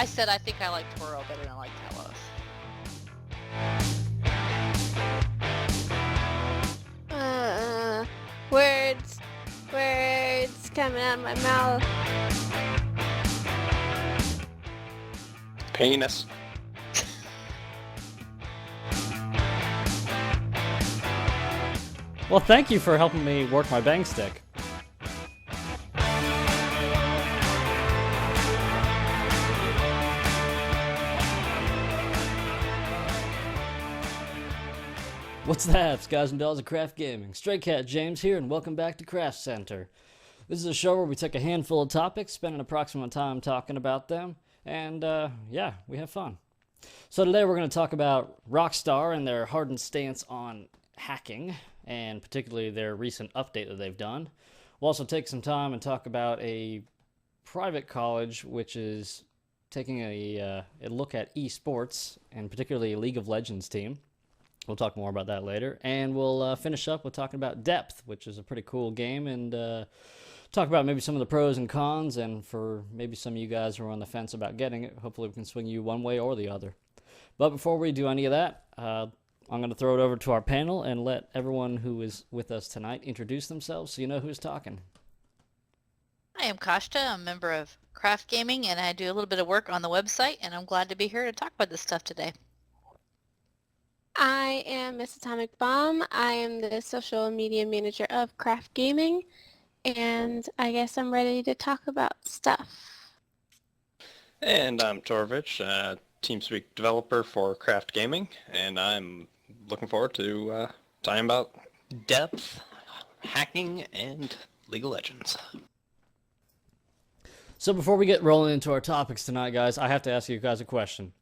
I said I think I like Toro better than I like Talos. Words coming out of my mouth. Penis. Well, thank you for helping me work my bang stick. What's the haps, guys and dolls of Craft Gaming? Stray Cat James here, and welcome back to CRFTcenter. This is a show where we take a handful of topics, spend an approximate time talking about them, and yeah, we have fun. So today we're going to talk about Rockstar and their hardened stance on hacking, and particularly their recent update that they've done. We'll also take some time and talk about a private college which is taking a look at esports, and particularly a League of Legends team. We'll talk more about that later. And we'll finish up with talking about Depth, which is a pretty cool game, and talk about maybe some of the pros and cons, and for maybe some of you guys who are on the fence about getting it, hopefully we can swing you one way or the other. But before we do any of that, I'm going to throw it over to our panel and let everyone who is with us tonight introduce themselves so you know who's talking. I am Kashta. I'm a member of Craft Gaming, and I do a little bit of work on the website, and I'm glad to be here to talk about this stuff today. I am Miss Atomic Bomb. I am the social media manager of Craft Gaming, and I guess I'm ready to talk about stuff. And I'm Torovich, TeamSpeak developer for Craft Gaming, and I'm looking forward to talking about depth, hacking, and League of Legends. So before we get rolling into our topics tonight, guys, I have to ask you guys a question.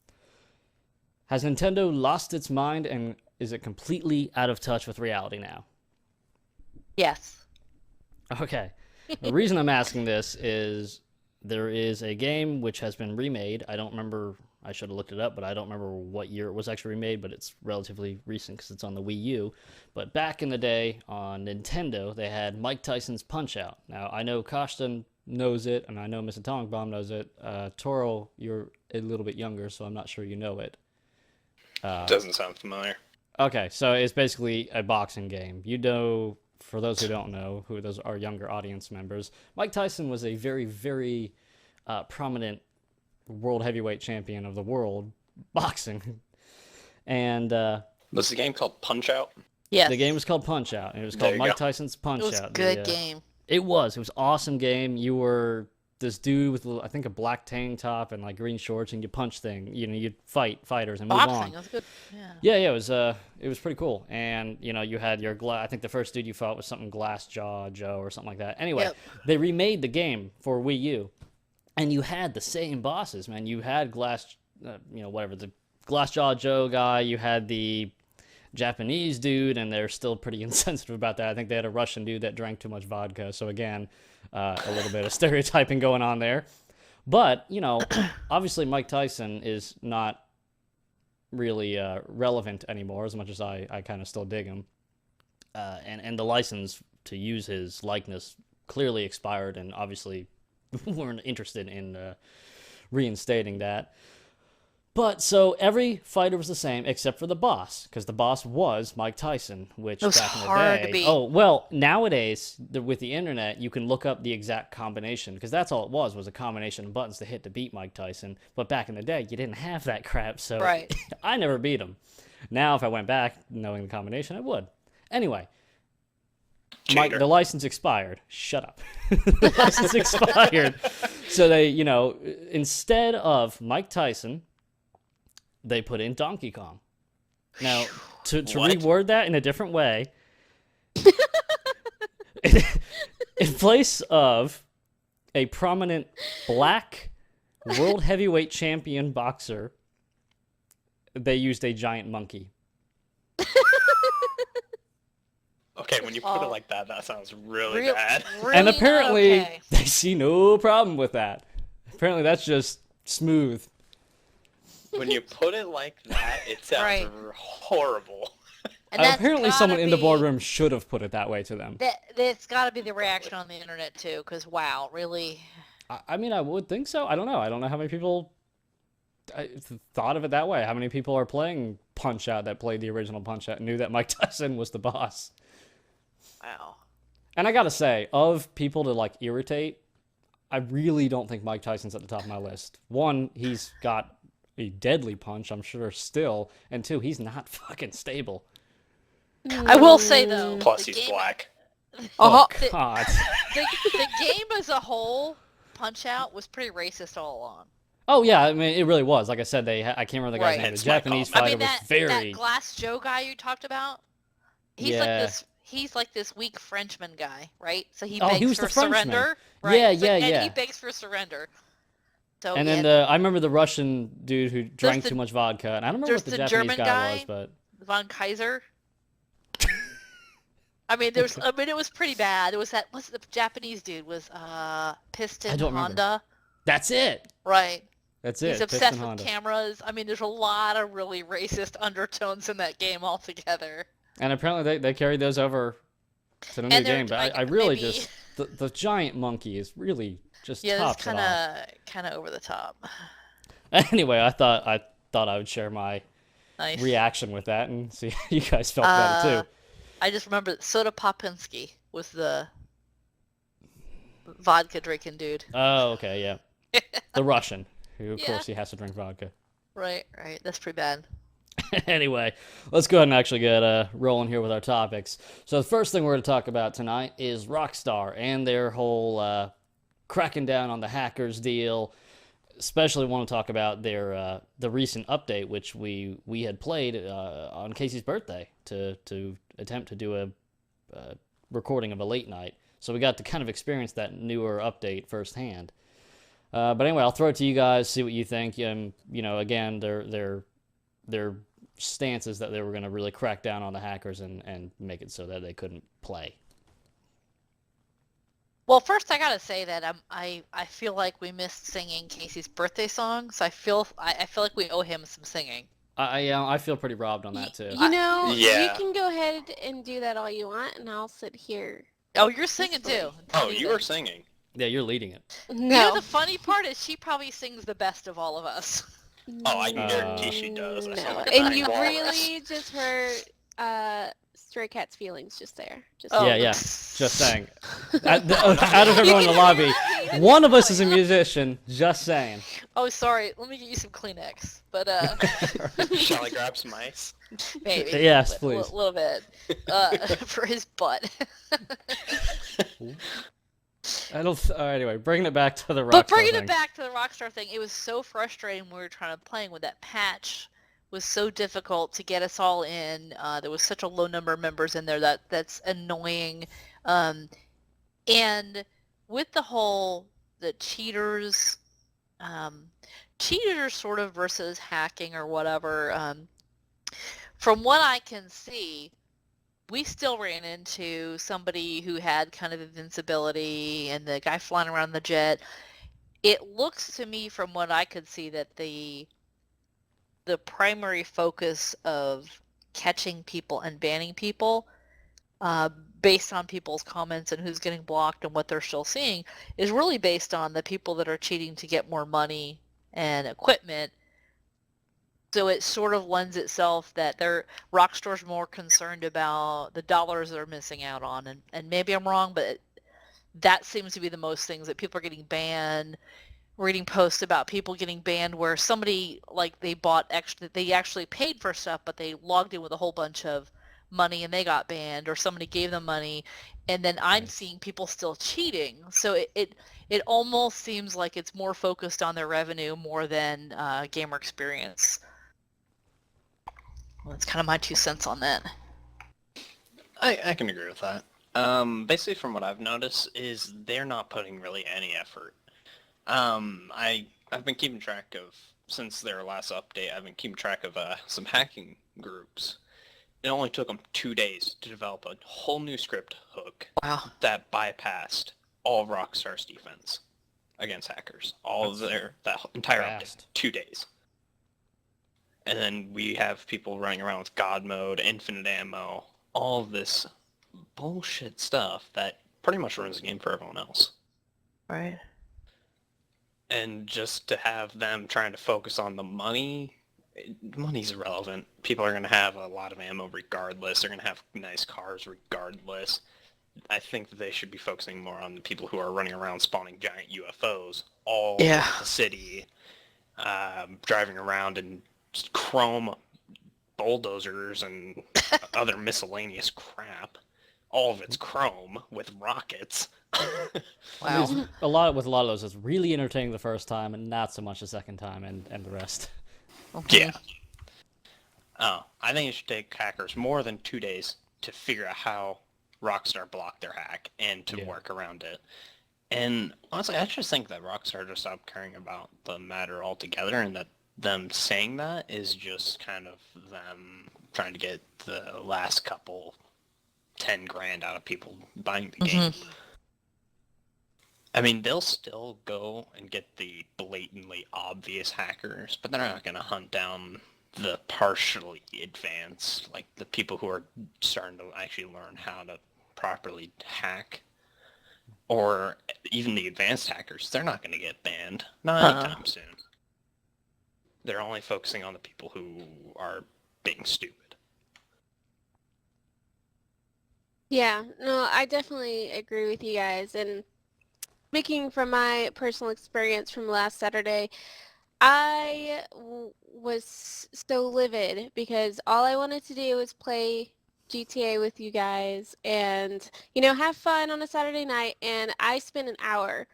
Has Nintendo lost its mind, and is it completely out of touch with reality now? Yes. Okay. The reason I'm asking this is there is a game which has been remade. I don't remember, I should have looked it up, but I don't remember what year it was actually remade, but it's relatively recent because it's on the Wii U. But back in the day on Nintendo, they had Mike Tyson's Punch-Out! Now, I know Kashta knows it, and I know Miss Atomic Bomb knows it. Toro, you're a little bit younger, so I'm not sure you know it. Doesn't sound familiar. Okay, so it's basically a boxing game. You know, for those who don't know, who those are younger audience members, Mike Tyson was a very, very prominent world heavyweight champion of the world boxing. And Was the game called Punch-Out? Yes. the game was called Punch-Out!, and it was called Mike Tyson's Punch-Out! It was a good game. It was an awesome game. You were this dude with, I think, a black tank top and like green shorts, and you punch thing. You know, you'd fight fighters and move on. Boxing, that's good. Yeah. Yeah, it was pretty cool. And you know, you had your I think the first dude you fought was something Glass Jaw Joe or something like that. Anyway, Yep. They remade the game for Wii U, and you had the same bosses, man. You had the Glass Jaw Joe guy. You had the Japanese dude, and they're still pretty insensitive about that. I think they had a Russian dude that drank too much vodka. So again, a little bit of stereotyping going on there. But, you know, obviously Mike Tyson is not really relevant anymore, as much as I kind of still dig him. And the license to use his likeness clearly expired, and obviously weren't interested in reinstating that. But, so, every fighter was the same, except for the boss, because the boss was Mike Tyson, which It was back in the hard day... to beat. Oh, well, nowadays, with the internet, you can look up the exact combination, because that's all it was a combination of buttons to hit to beat Mike Tyson. But back in the day, you didn't have that crap, so Right. I never beat him. Now, if I went back knowing the combination, I would. Anyway, the license expired. Shut up. The license expired. So they, you know, instead of Mike Tyson, they put in Donkey Kong. Now, to reword that in a different way, in place of a prominent black world heavyweight champion boxer, they used a giant monkey. Okay, when you put it like that, that sounds really bad. Really And apparently, not okay. they see no problem with that. Apparently, that's just smooth. When you put it like that, it sounds Right. horrible. And that's Apparently, gotta someone in the be- boardroom should have put it that way to them. That's got to be the reaction on the internet too, because wow, really. I mean, I would think so. I don't know. I don't know how many people I thought of it that way. How many people are playing Punch-Out that played the original Punch-Out and knew that Mike Tyson was the boss? Wow. And I gotta say, of people to like irritate, I really don't think Mike Tyson's at the top of my list. One, he's got a deadly punch, I'm sure, still, and two, he's not fucking stable. I will say though, Plus, the he's game, black. Oh, the, God. the game as a whole, Punch-Out, was pretty racist all along. Oh, yeah, I mean, it really was. Like I said, I can't remember the guy's Right. name. The Hence my Japanese comment. I fighter mean was that very... Glass Joe guy you talked about. He's Yeah. He's like this weak Frenchman guy, right? So he Oh, he begs was for the Frenchman. surrender. Right? Yeah, So- yeah, and yeah. he begs for surrender. So And yeah, then I remember the Russian dude who drank the- too much vodka, and I don't remember there's what the the Japanese German guy was, guy. but... Von Kaiser. I mean, it was pretty bad. It was what's the Japanese dude was Piston I don't remember. Honda, That's it! right? That's it, He's Piston obsessed with Honda. cameras. I mean, there's a lot of really racist undertones in that game altogether. And apparently they carried those over to the new And they're game, but like, I really maybe- just... The giant monkey is really just Yeah, tops that's it off. kind of over the top. Anyway, I thought I would share my Nice. reaction with that and see how you guys felt about it too. I just remember that Soda Popinski was the vodka drinking dude. Oh, okay, yeah. The Russian, who of Yeah. course he has to drink vodka. Right. That's pretty bad. Anyway, let's go ahead and actually get rolling here with our topics. So the first thing we're going to talk about tonight is Rockstar and their whole cracking down on the hackers deal. Especially want to talk about their the recent update, which we had played on Casey's birthday to attempt to do a recording of a late night. So we got to kind of experience that newer update firsthand. But anyway, I'll throw it to you guys, see what you think. You know, again, their stance is that they were going to really crack down on the hackers and make it so that they couldn't play. Well, first I gotta say that I feel like we missed singing Casey's birthday song, so I feel like we owe him some singing. I feel pretty robbed on that too. You know, Yeah. you can go ahead and do that all you want, and I'll sit here. Oh, you're singing too. Oh, you were singing. Yeah, you're leading it. You know, No. the funny part is she probably sings the best of all of us. Oh, I can guarantee she does. I saw No. her And you walrus. really just hurt Stray Cat's feelings just there. Just Oh. Yeah, yeah. Just saying. Out of everyone in the lobby, one of us is a musician. Just saying. Oh, sorry. Let me get you some Kleenex. But Shall I grab some ice? maybe. Yes, A please. little bit. For his butt. Anyway, bringing it back to the Rockstar But bringing thing. it back to the Rockstar thing, it was so frustrating when we were trying to play with that patch. Was so difficult to get us all in. There was such a low number of members in there that's annoying. And with the cheaters, cheaters sort of versus hacking or whatever. From what I can see, we still ran into somebody who had kind of invincibility and the guy flying around the jet. It looks to me from what I could see that the primary focus of catching people and banning people based on people's comments and who's getting blocked and what they're still seeing is really based on the people that are cheating to get more money and equipment. So it sort of lends itself that Rockstar's more concerned about the dollars they're missing out on. And maybe I'm wrong, but that seems to be the most things that people are getting banned. Reading posts about people getting banned where somebody they actually paid for stuff, but they logged in with a whole bunch of money and they got banned, or somebody gave them money, and then I'm seeing people still cheating. So it almost seems like it's more focused on their revenue more than gamer experience. Well, that's kind of my 2 cents on that. I can agree with that. Basically, from what I've noticed, is they're not putting really any effort. I've been keeping track of, since their last update, I've been keeping track of some hacking groups. It only took them 2 days to develop a whole new script hook Wow. that bypassed all of Rockstar's defense against hackers. That entire fast. update, 2 days. And then we have people running around with God mode, infinite ammo, all of this bullshit stuff that pretty much ruins the game for everyone else. Right. And just to have them trying to focus on the money, money's irrelevant. People are going to have a lot of ammo regardless. They're going to have nice cars regardless. I think that they should be focusing more on the people who are running around spawning giant UFOs all over the city, driving around in chrome bulldozers and other miscellaneous crap. All of it's chrome with rockets. Wow. I mean, a lot of those, it's really entertaining the first time and not so much the second time and the rest. Yeah. Oh, I think it should take hackers more than 2 days to figure out how Rockstar blocked their hack and to work around it. And honestly, I just think that Rockstar just stopped caring about the matter altogether, and that them saying that is just kind of them trying to get the last couple 10 grand out of people buying the game. I mean, they'll still go and get the blatantly obvious hackers, but they're not going to hunt down the partially advanced, like the people who are starting to actually learn how to properly hack. Or even the advanced hackers, they're not going to get banned. Not anytime soon. They're only focusing on the people who are being stupid. Yeah, no, I definitely agree with you guys. And speaking from my personal experience from last Saturday, I was so livid because all I wanted to do was play GTA with you guys and, have fun on a Saturday night. And I spent an hour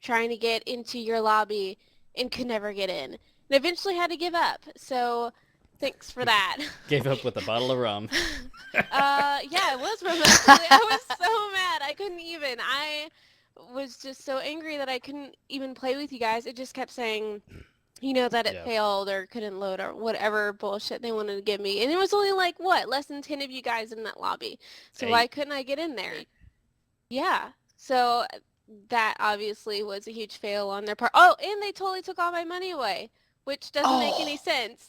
trying to get into your lobby and could never get in. And eventually had to give up. So thanks for that. Gave up with a bottle of rum. Yeah, it was rum. Actually. I was so mad. I couldn't even. I was just so angry that I couldn't even play with you guys. It just kept saying, that it failed or couldn't load or whatever bullshit they wanted to give me. And it was only like, less than 10 of you guys in that lobby. So why couldn't I get in there? Yeah. So that obviously was a huge fail on their part. Oh, and they totally took all my money away, which doesn't make any sense.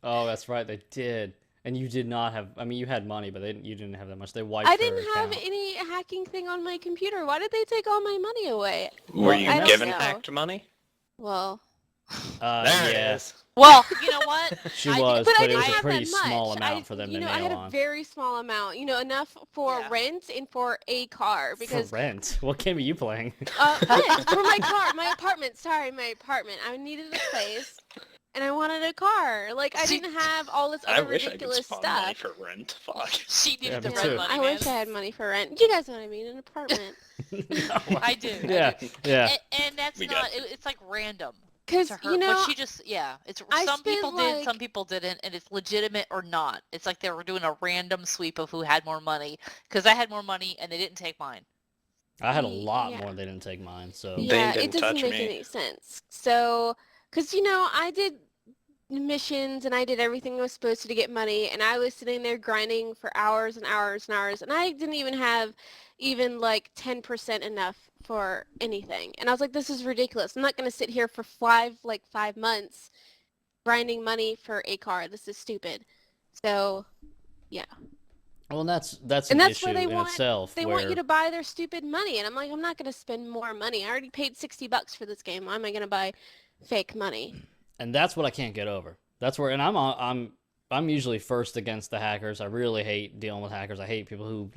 Oh, that's right, they did. And you did not have, I mean, you had money, but you didn't have that much. They wiped I your didn't have account. any hacking thing on my computer. Why did they take all my money away? Were you I don't given know. hacked money? Well, There it yes. is. Well, you know what? She was, but I but it didn't was a have pretty that much. small amount for them to nail I had a on. very small amount. Enough for rent and for a car because For rent? What game are you playing? rent for my car, my apartment. Sorry, my apartment. I needed a place. And I wanted a car. Like, I didn't have all this I other wish I could ridiculous spawn money stuff. for rent. Fuck. She needed the me red too. money, I man. wish I had money for rent. You guys know what I mean? An apartment. I do. Yeah, yeah. And that's We not, got it's like random. Because, To her, but she just, it's I some people spent, did, some people didn't, and it's legitimate or not. It's like they were doing a random sweep of who had more money, because I had more money and they didn't take mine. I had a lot Yeah. more. They didn't take mine, so. Yeah, didn't it doesn't touch make me. any sense. So, because, I did missions and I did everything I was supposed to get money, and I was sitting there grinding for hours and hours and hours, and I didn't even have like 10% enough for anything. And I was like, this is ridiculous. I'm not going to sit here for 5 months grinding money for a car. This is stupid. So, yeah. Well, and that's And an that's issue where they in want itself. they want you to buy their stupid money, and I'm like, I'm not going to spend more money. I already paid $60 for this game. Why am I going to buy fake money? And that's what I can't get over. That's where, and I'm usually first against the hackers. I really hate dealing with hackers. I hate people who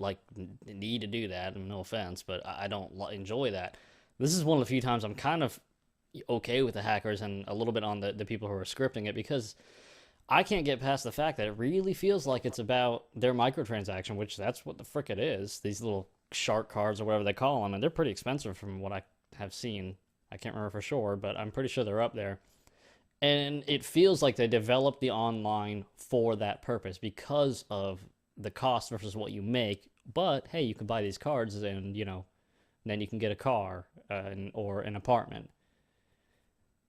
need to do that. And no offense, but I don't enjoy that. This is one of the few times I'm kind of okay with the hackers and a little bit on the people who are scripting it, because I can't get past the fact that it really feels like it's about their microtransaction, which that's what the frick it is. These little shark cards or whatever they call them, and they're pretty expensive from what I have seen. I can't remember for sure, but I'm pretty sure they're up there. And it feels like they developed the online for that purpose because of the cost versus what you make. But hey, you can buy these cards and, then you can get a car or an apartment.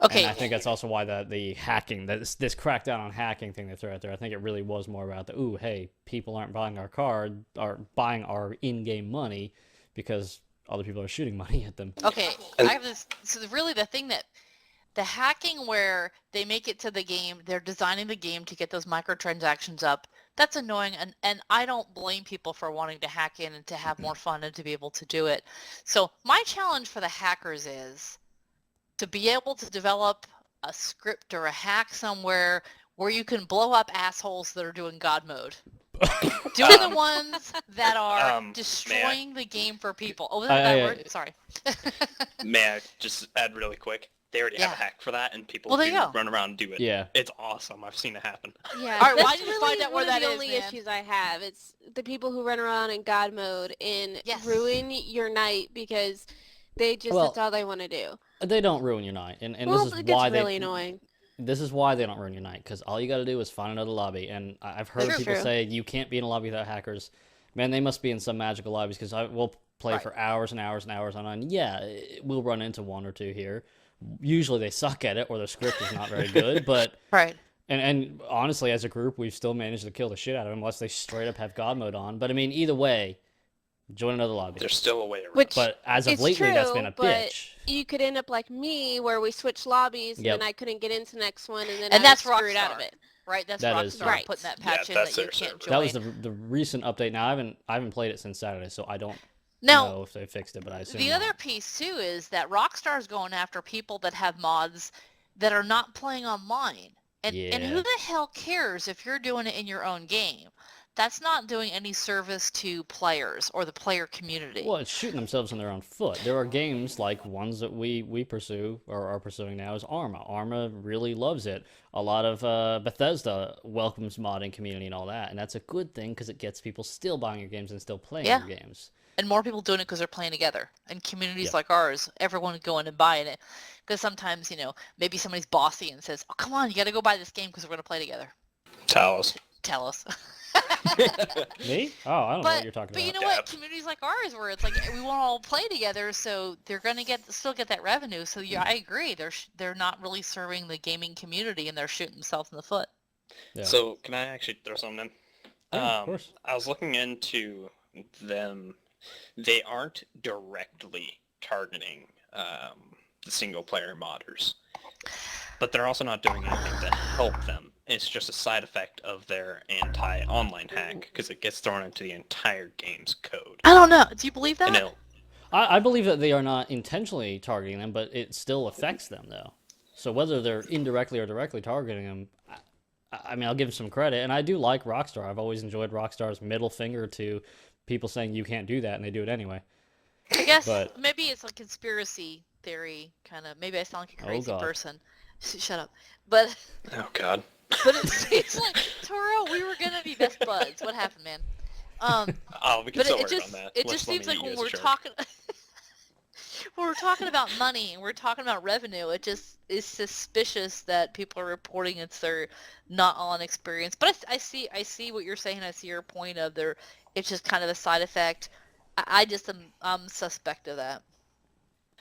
Okay. And I think that's also why the hacking, this crackdown on hacking thing they threw out there, I think it really was more about hey, people aren't buying our card, or buying our in-game money because other people are shooting money at them. Okay, I have this. So really, the thing that the hacking where they make it to the game, they're designing the game to get those microtransactions up. That's annoying, and I don't blame people for wanting to hack in and to have more fun and to be able to do it. So my challenge for the hackers is, to be able to develop a script or a hack somewhere where you can blow up assholes that are doing God mode. Doing the ones that are destroying the game for people. Oh, was that a bad word? Sorry. May I just add really quick? They already have a hack for that, and people do run around and do it. Yeah. It's awesome. I've seen it happen. Yeah, All right, well, I that's need to really find out one where of the that is, only man. issues I have. It's the people who run around in God mode and ruin your night because that's all they want to do. They don't ruin your night, and Well, this is it gets why really annoying. This is why they don't ruin your night, because all you got to do is find another lobby. And I've heard people say you can't be in a lobby without hackers. Man, they must be in some magical lobbies, because we'll play for hours and hours and hours on end. Yeah, we'll run into one or two here. Usually they suck at it, or their script is not very good. But and honestly, as a group, we've still managed to kill the shit out of them, unless they straight up have God mode on. But I mean, either way, join another lobby. There's still a way around. But as of lately, that's been a bitch. You could end up like me, where we switched lobbies, and then I couldn't get into the next one, and then I that's was screwed Rockstar. out of it. Right, that's that Rockstar putting that patch in that you can't join. That was the recent update. Now I haven't played it since Saturday, so I don't know if they fixed it, but I assume the other piece too is that Rockstar is going after people that have mods that are not playing online, and who the hell cares if you're doing it in your own game? That's not doing any service to players or the player community. Well, it's shooting themselves in their own foot. There are games like ones that we pursue or are pursuing now is Arma. Arma really loves it. A lot of Bethesda welcomes modding community and all that, and that's a good thing because it gets people still buying your games and still playing your games. And more people doing it because they're playing together. And communities like ours, everyone going and buying it. Because sometimes, maybe somebody's bossy and says, oh, come on, you got to go buy this game because we're going to play together. Tell us. Me? Oh, I don't know what you're talking about. But you know what? Communities like ours, where it's like we want to all play together, so they're going to still get that revenue. So yeah, I agree. They're not really serving the gaming community, and they're shooting themselves in the foot. Yeah. So can I actually throw something in? Yeah, of course. I was looking into them. They aren't directly targeting the single-player modders, but they're also not doing anything to help them. It's just a side effect of their anti-online hack, because it gets thrown into the entire game's code. I don't know. Do you believe that? I believe that they are not intentionally targeting them, but it still affects them, though. So whether they're indirectly or directly targeting them, I mean, I'll give them some credit. And I do like Rockstar. I've always enjoyed Rockstar's middle finger to people saying you can't do that, and they do it anyway. I guess maybe it's a conspiracy theory, kind of. Maybe I sound like a crazy person. Shut up. But... Oh, God. But it seems like, Toro, we were going to be best buds. What happened, man? We can still work on that. It just seems like when we're talking... when we're talking about money and we're talking about revenue, it just is suspicious that people are reporting it's their not on experience. But I see what you're saying. I see your point of it's just kind of a side effect. I'm suspect of that.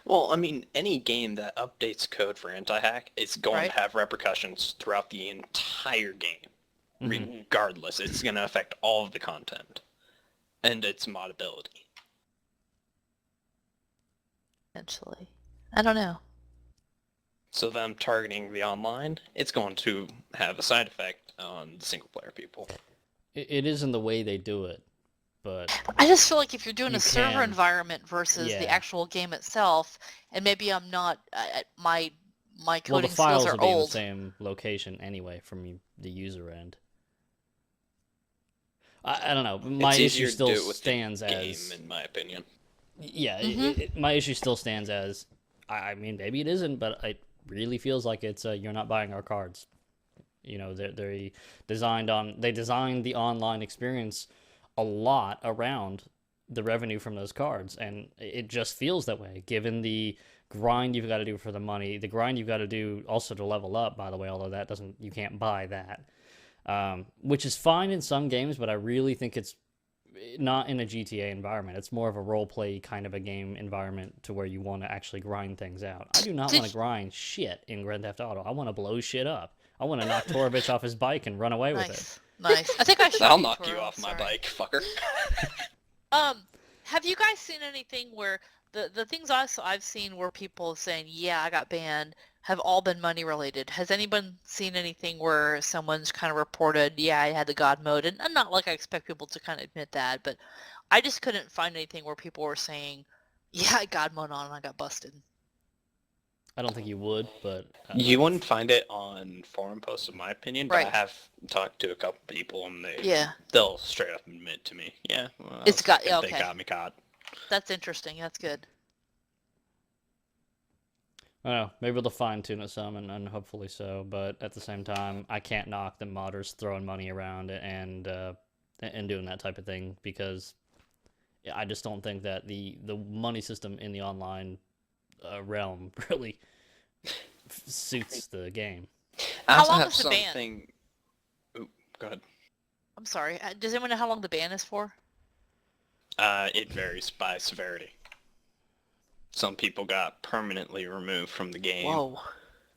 Well, I mean, any game that updates code for anti-hack is going to have repercussions throughout the entire game. Mm-hmm. Regardless, it's going to affect all of the content and its moddability. Essentially. I don't know. So them targeting the online, it's going to have a side effect on the single-player people. It is in the way they do it. But I just feel like if you're doing a server environment versus the actual game itself, and maybe I'm not, my coding skills are old. The files will be in the same location anyway from the user end. I don't know. My issue still stands as... game, in my opinion. Yeah, my issue still stands as, I mean, maybe it isn't, but it really feels like it's, you're not buying our cards. They designed the online experience a lot around the revenue from those cards, and it just feels that way given the grind you've got to do for the money, the grind you've got to do also to level up, by the way, although you can't buy that, which is fine in some games, but I really think it's not in a GTA environment. It's more of a role play kind of a game environment to where you want to actually grind things out. I do not want to grind shit in Grand Theft Auto. I want to blow shit up. I want to knock Torovich off his bike and run away with it. Nice. I think I should. I'll knock you off my bike, fucker. Have you guys seen anything where the things I've seen where people saying, yeah, I got banned, have all been money related? Has anyone seen anything where someone's kind of reported, yeah, I had the God mode? And not like I expect people to kind of admit that, but I just couldn't find anything where people were saying, yeah, I God mode on and I got busted. I don't think you would, but You wouldn't find it on forum posts, in my opinion, but Right. I have talked to a couple people, and Yeah. they'll straight up admit to me, yeah, well, It's got- yeah, they okay. got me caught. That's interesting. That's good. I don't know, maybe they'll fine tune it some, and hopefully so. But at the same time, I can't knock the modders throwing money around and doing that type of thing, because I just don't think that the money system in the online realm really suits the game. I How also long have is the ban? something. Ooh, go ahead. I'm sorry. Does anyone know how long the ban is for? It varies by severity. Some people got permanently removed from the game. Whoa.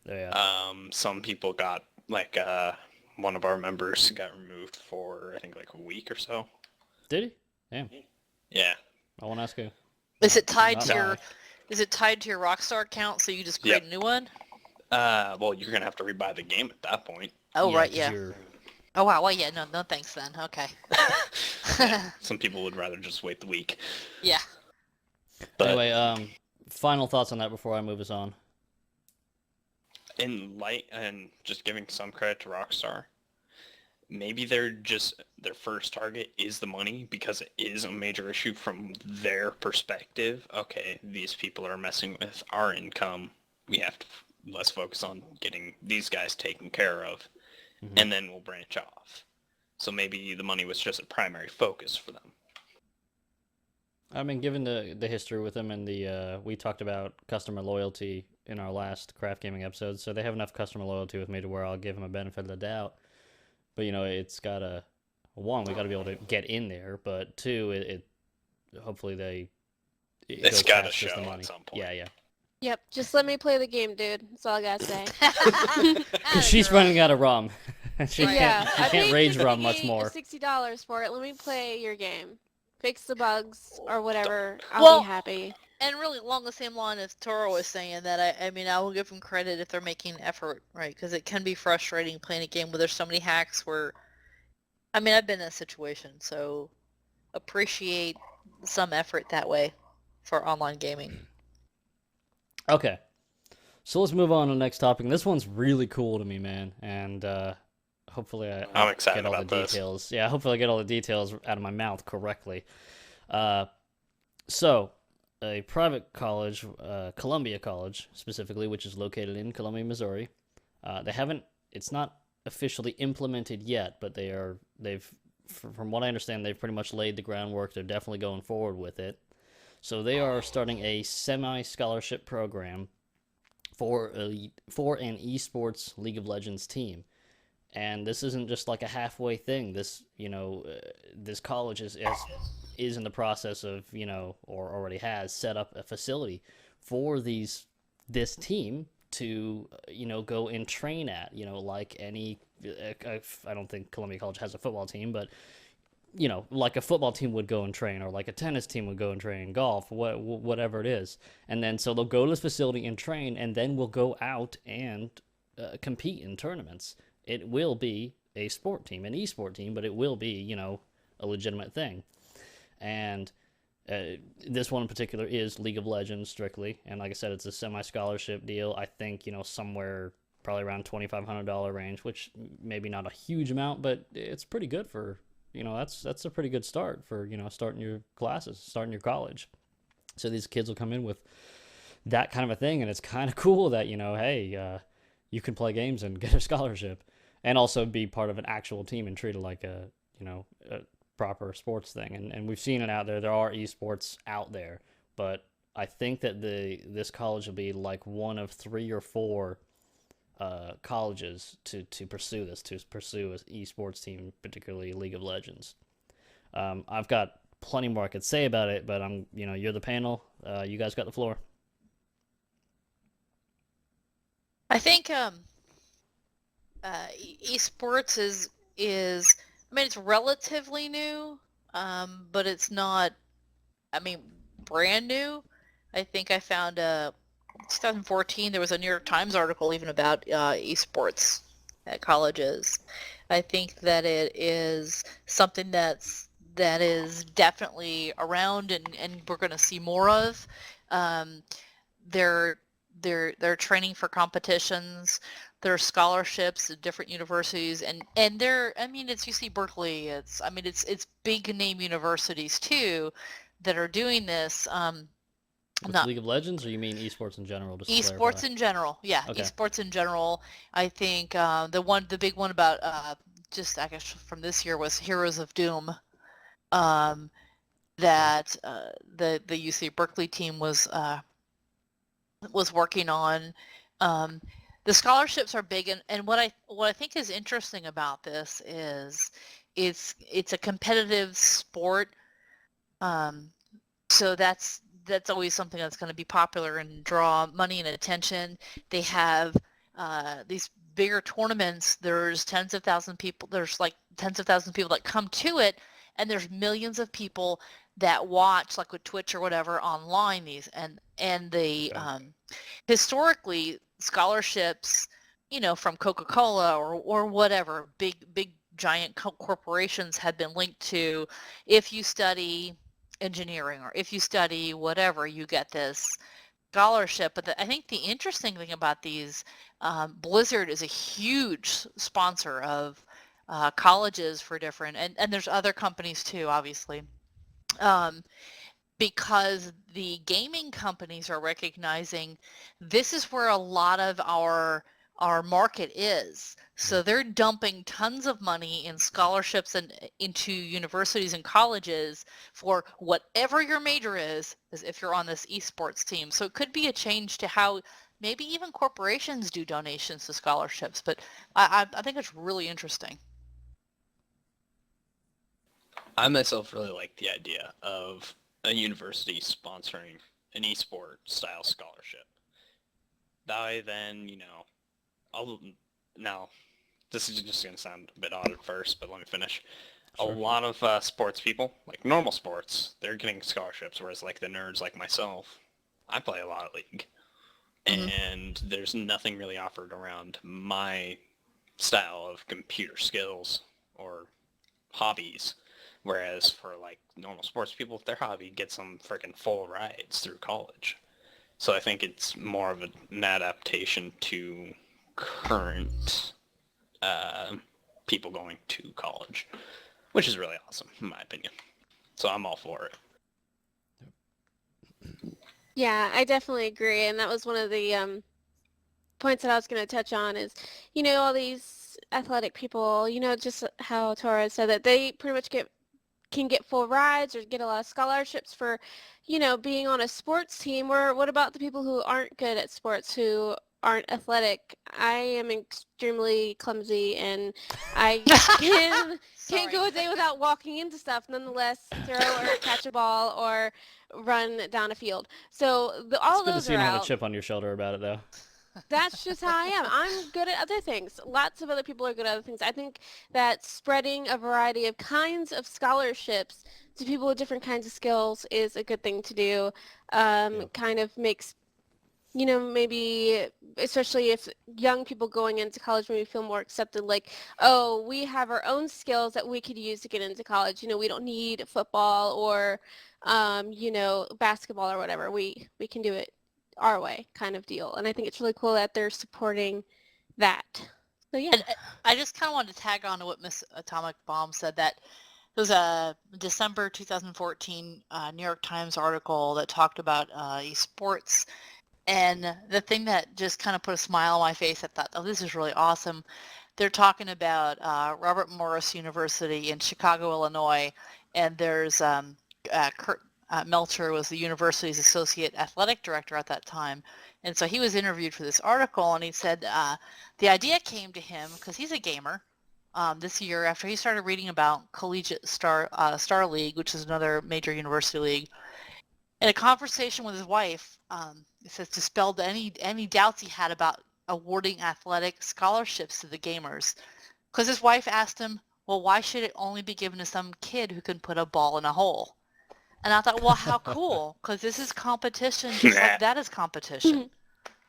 Yeah. Some people got, like, one of our members got removed for, I think, like a week or so. Did he? Damn. Yeah. I won't ask you. Is it tied Not to your? mine. Is it tied to your Rockstar account? So you just create Yep. a new one? Well, you're gonna have to rebuy the game at that point. Oh right, 'cause yeah. you're- Oh wow, well yeah, no thanks then. Okay. Some people would rather just wait the week. Yeah. But Anyway, final thoughts on that before I move us on. in light and just giving some credit to Rockstar, maybe their first target is the money, because it is a major issue from their perspective. Okay, these people are messing with our income. We have to let's focus on getting these guys taken care of, and then we'll branch off. So maybe the money was just a primary focus for them. I mean, given the history with them, and we talked about customer loyalty in our last Craft Gaming episode, so they have enough customer loyalty with me to where I'll give them a benefit of the doubt. But it's gotta, one, we gotta be able to get in there, but two, it hopefully it It's goes gotta past just the show at money. some point. Yeah. Yep, just let me play the game, dude. That's all I gotta say. Because she's running out of ROM. she Right. Yeah, can't, she I can't paid rage the ROM much thingy more. $60 for it. Let me play your game. Fix the bugs or whatever. I'll Well, be happy. And really along the same line as Toro was saying, that I mean I will give them credit if they're making effort, right? Because it can be frustrating playing a game where there's so many hacks where, I mean I've been in a situation, so appreciate some effort that way for online gaming. Okay. So let's move on to the next topic. This one's really cool to me, man, and hopefully I'm excited get all about the this. details. Yeah, hopefully I get all the details out of my mouth correctly. So, a private college, Columbia College specifically, which is located in Columbia, Missouri, it's not officially implemented yet, but from what I understand, they've pretty much laid the groundwork. They're definitely going forward with it. So they are starting a semi-scholarship program for an esports League of Legends team. And this isn't just like a halfway thing. This college is in the process of, or already has set up a facility for this team to, go and train at, like any, I don't think Columbia College has a football team, but, like a football team would go and train, or like a tennis team would go and train, golf, whatever it is. And then, so they'll go to this facility and train, and then we'll go out and compete in tournaments. It will be a sport team, an esport team, but it will be, a legitimate thing. And this one in particular is League of Legends strictly. And like I said, it's a semi-scholarship deal. I think, somewhere probably around $2,500 range, which maybe not a huge amount, but it's pretty good for, that's a pretty good start for, starting your classes, starting your college. So these kids will come in with that kind of a thing. And it's kind of cool that, hey, you can play games and get a scholarship, and also be part of an actual team and treat it like a proper sports thing. And we've seen it out there. There are esports out there, but I think that this college will be like one of 3 or 4 colleges to pursue this, to pursue an esports team, particularly League of Legends. I've got plenty more I could say about it, but you're the panel. You guys got the floor. I think esports is I mean it's relatively new, but it's not, I mean, brand new. I think I found 2014 there was a New York Times article even about esports at colleges. I think that it is something that is definitely around, and we're going to see more of. they're training for competitions. There are scholarships at different universities, and they're, I mean, it's UC Berkeley. It's big name universities too that are doing this. With Not League of Legends, or you mean esports in general? Just to esports clarify. in general, yeah, Okay. esports in general. I think the big one about just I guess from this year was Heroes of Doom. That the UC Berkeley team was working on. The scholarships are big, and what I think is interesting about this is it's a competitive sport. So that's always something that's going to be popular and draw money and attention. They have these bigger tournaments. There's tens of thousands of people. There's like tens of thousands of people that come to it, and there's millions of people that watch, like with Twitch or whatever, online. These and the historically scholarships, from Coca-Cola or whatever big giant corporations have been linked to. If you study engineering or if you study whatever, you get this scholarship. But I think the interesting thing about these, Blizzard is a huge sponsor of colleges for different, and there's other companies too, obviously, because the gaming companies are recognizing this is where a lot of our market is. So they're dumping tons of money in scholarships and into universities and colleges for whatever your major is, as if you're on this esports team. So it could be a change to how maybe even corporations do donations to scholarships. But I think it's really interesting. I myself really like the idea of a university sponsoring an esport style scholarship. That way then, now, this is just going to sound a bit odd at first, but let me finish. Sure. A lot of sports people, like normal sports, they're getting scholarships, whereas like the nerds like myself, I play a lot of League. Mm-hmm. And there's nothing really offered around my style of computer skills or hobbies. Whereas for like normal sports people, their hobby gets them freaking full rides through college. So I think it's more of an adaptation to current people going to college, which is really awesome in my opinion. So I'm all for it. Yeah, I definitely agree, and that was one of the points that I was going to touch on is, all these athletic people, just how Tora said that they pretty much can get full rides or get a lot of scholarships for, being on a sports team. Or what about the people who aren't good at sports, who aren't athletic? I am extremely clumsy, and I can't go a day without walking into stuff, nonetheless throw or catch a ball or run down a field. So all it's good those to see you are have out. a chip on your shoulder about it, though. That's just how I am. I'm good at other things. Lots of other people are good at other things. I think that spreading a variety of kinds of scholarships to people with different kinds of skills is a good thing to do. Kind of makes, maybe, especially if young people going into college maybe feel more accepted, like, oh, we have our own skills that we could use to get into college. We don't need football or, basketball or whatever. We can do it our way, kind of deal. And I think it's really cool that they're supporting that. So yeah. And I just kind of wanted to tag on to what Miss Atomic Bomb said, that there was a December 2014 New York Times article that talked about esports. And the thing that just kind of put a smile on my face, I thought, oh, this is really awesome. They're talking about Robert Morris University in Chicago, Illinois, and there's Kurt Melcher was the university's associate athletic director at that time. And so he was interviewed for this article, and he said the idea came to him because he's a gamer this year after he started reading about Collegiate Star League, which is another major university league. In a conversation with his wife, it says dispelled any doubts he had about awarding athletic scholarships to the gamers. Because his wife asked him, well, why should it only be given to some kid who can put a ball in a hole? And I thought, well, how cool, because this is competition just like that is competition.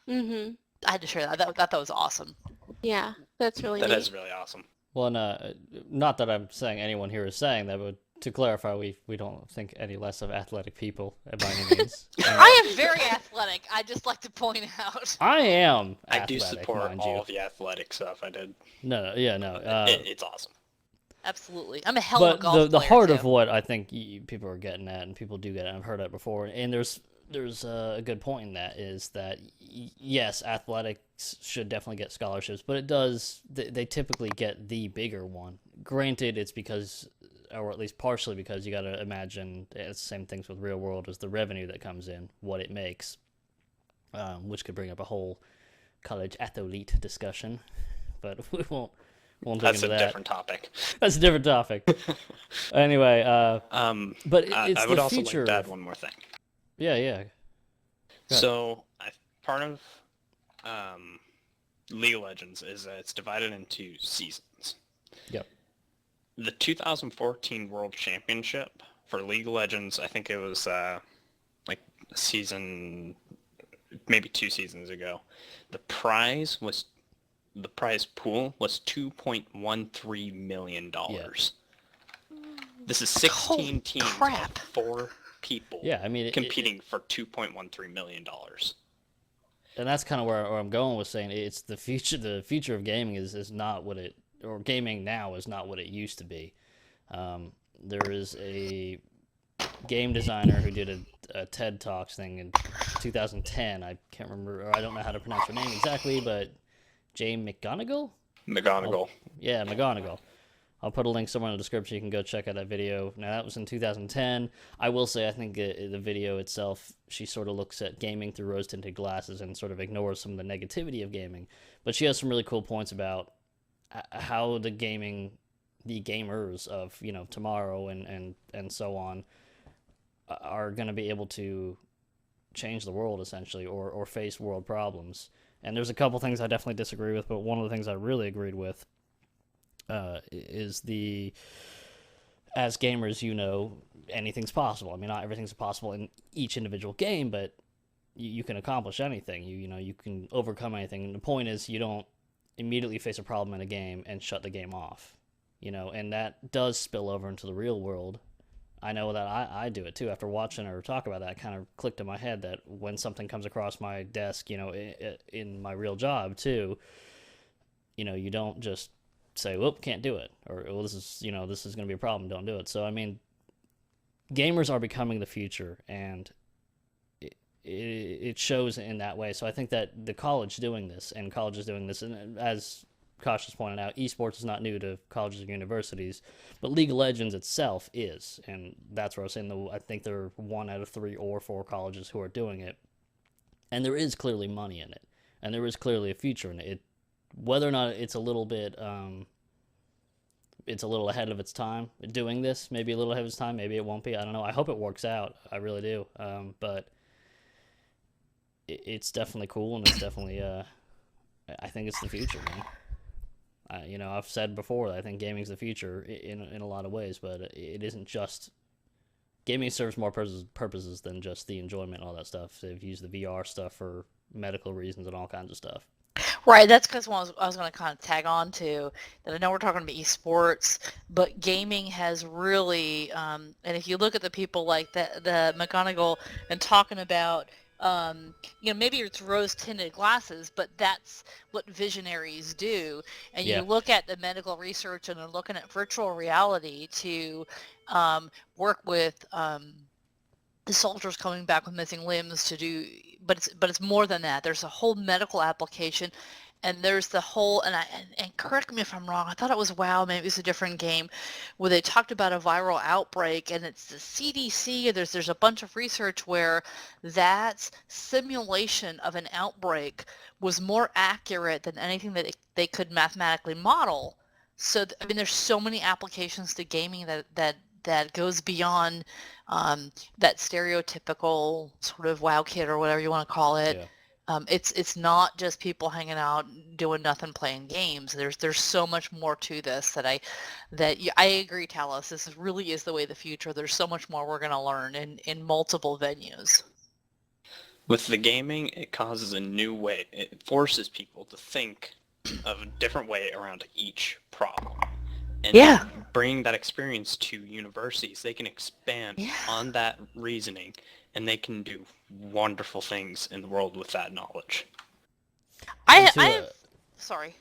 Mm-hmm. I had to share that. That was awesome. Yeah, that's really neat. That is really awesome. Well, and not that I'm saying anyone here is saying that, but to clarify, we don't think any less of athletic people by any means. I am very athletic. I just like to point out. I am I athletic, do support mind all you. of the athletic stuff. I did. No, no. It's awesome. Absolutely. I'm a hell of a golf But the player, heart too. of what I think people are getting at, and people do get it, I've heard that before, and there's a good point in that, is that yes, athletics should definitely get scholarships, but it does, they typically get the bigger one. Granted, it's because, or at least partially because, you got to imagine it's the same things with real world, as the revenue that comes in, what it makes, which could bring up a whole college athlete discussion, but we won't dig That's into a that. different topic. That's a different topic. Anyway, but it's I would the also future. like to add one more thing. Yeah. Go ahead. So part of League of Legends is that it's divided into seasons. Yep. The 2014 World Championship for League of Legends, I think it was like a season, maybe 2 seasons ago. The prize pool was $2.13 million. Yeah. This is 16 Holy teams crap. of 4 people Yeah, I mean, competing for $2.13 million. and that's kind of where I'm going with saying it's the future. The future of gaming is not what it, or gaming now is not what it used to be. There is a game designer who did a TED Talks thing in 2010. I can't remember, or I don't know how to pronounce her name exactly, but Jane McGonigal? McGonagall. Yeah, McGonigal. I'll put a link somewhere in the description. You can go check out that video. Now, that was in 2010. I will say, I think the video itself, she sort of looks at gaming through rose-tinted glasses and sort of ignores some of the negativity of gaming. But she has some really cool points about how the gamers of, tomorrow and so on are going to be able to change the world, essentially, or face world problems. And there's a couple things I definitely disagree with, but one of the things I really agreed with is as gamers, anything's possible. I mean, not everything's possible in each individual game, but you can accomplish anything. You can overcome anything. And the point is, you don't immediately face a problem in a game and shut the game off. And that does spill over into the real world. I know that I do it too. After watching her talk about that, it kind of clicked in my head that when something comes across my desk, in my real job too, you don't just say, "Whoop, can't do it," or "Well, this is going to be a problem. Don't do it." So I mean, gamers are becoming the future, and it shows in that way. So I think that the college doing this, and colleges doing this, and as Kashta's pointed out, esports is not new to colleges and universities, but League of Legends itself is, and that's where I was saying I think there are 1 out of 3 or 4 colleges who are doing it, and there is clearly money in it, and there is clearly a future in it. Whether or not it's a little bit, it's a little ahead of its time doing this, maybe a little ahead of its time, maybe it won't be. I don't know. I hope it works out. I really do. But it's definitely cool, and it's definitely, I think it's the future, man. I've said before that I think gaming's the future in a lot of ways, but it isn't just. Gaming serves more purposes than just the enjoyment and all that stuff. They've used the VR stuff for medical reasons and all kinds of stuff. Right, that's because I was going to kind of tag on to that. I know we're talking about esports, but gaming has really, and if you look at the people like the McGonagall and talking about, maybe it's rose-tinted glasses, but that's what visionaries do. And Yeah. you look at the medical research, and they're looking at virtual reality to work with the soldiers coming back with missing limbs to do, but it's more than that. There's a whole medical application, and there's the whole, and correct me if I'm wrong, I thought it was WoW, maybe it's a different game, where they talked about a viral outbreak, and it's the CDC, there's a bunch of research where that simulation of an outbreak was more accurate than anything that they could mathematically model. So, I mean, there's so many applications to gaming that goes beyond that stereotypical sort of WoW kid or whatever you want to call it. Yeah. It's not just people hanging out doing nothing playing games. There's so much more to this that I agree, Talos. This really is the way of the future. There's so much more we're going to learn in multiple venues. With the gaming, it causes a new way. It forces people to think of a different way around each problem. And Yeah. bringing that experience to universities, they can expand on that reasoning, and they can do wonderful things in the world with that knowledge. Sorry.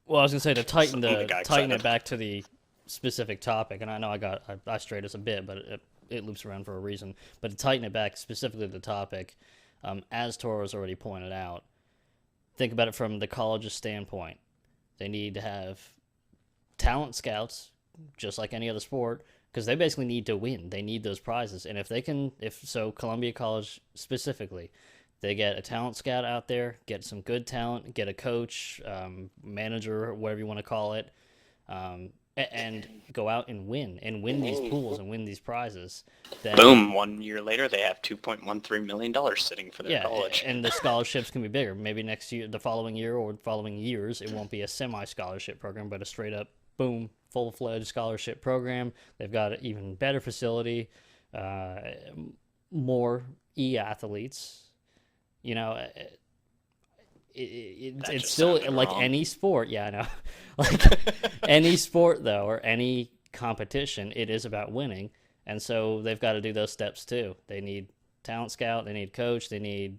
Well, I was gonna say to tighten Something got excited. it back to the specific topic, and I know I strayed us a bit, but it loops around for a reason. But to tighten it back specifically to the topic, as Toro's already pointed out, think about it from the college's standpoint. They need to have talent scouts, just like any other sport, because they basically need to win. They need those prizes, and if Columbia College specifically, they get a talent scout out there, get some good talent, get a coach, manager, whatever you want to call it, and go out and win these pools and win these prizes. Then, boom! 1 year later, they have $2.13 million sitting for their college. And the scholarships can be bigger. Maybe next year, the following year, or the following years, it won't be a semi-scholarship program, but a straight-up, boom, full-fledged scholarship program. They've got an even better facility, more e-athletes. You know, it's still like wrong. any sport. Yeah, I know. Like any sport, though, or any competition, it is about winning. And so they've got to do those steps, too. They need talent scout, they need coach, they need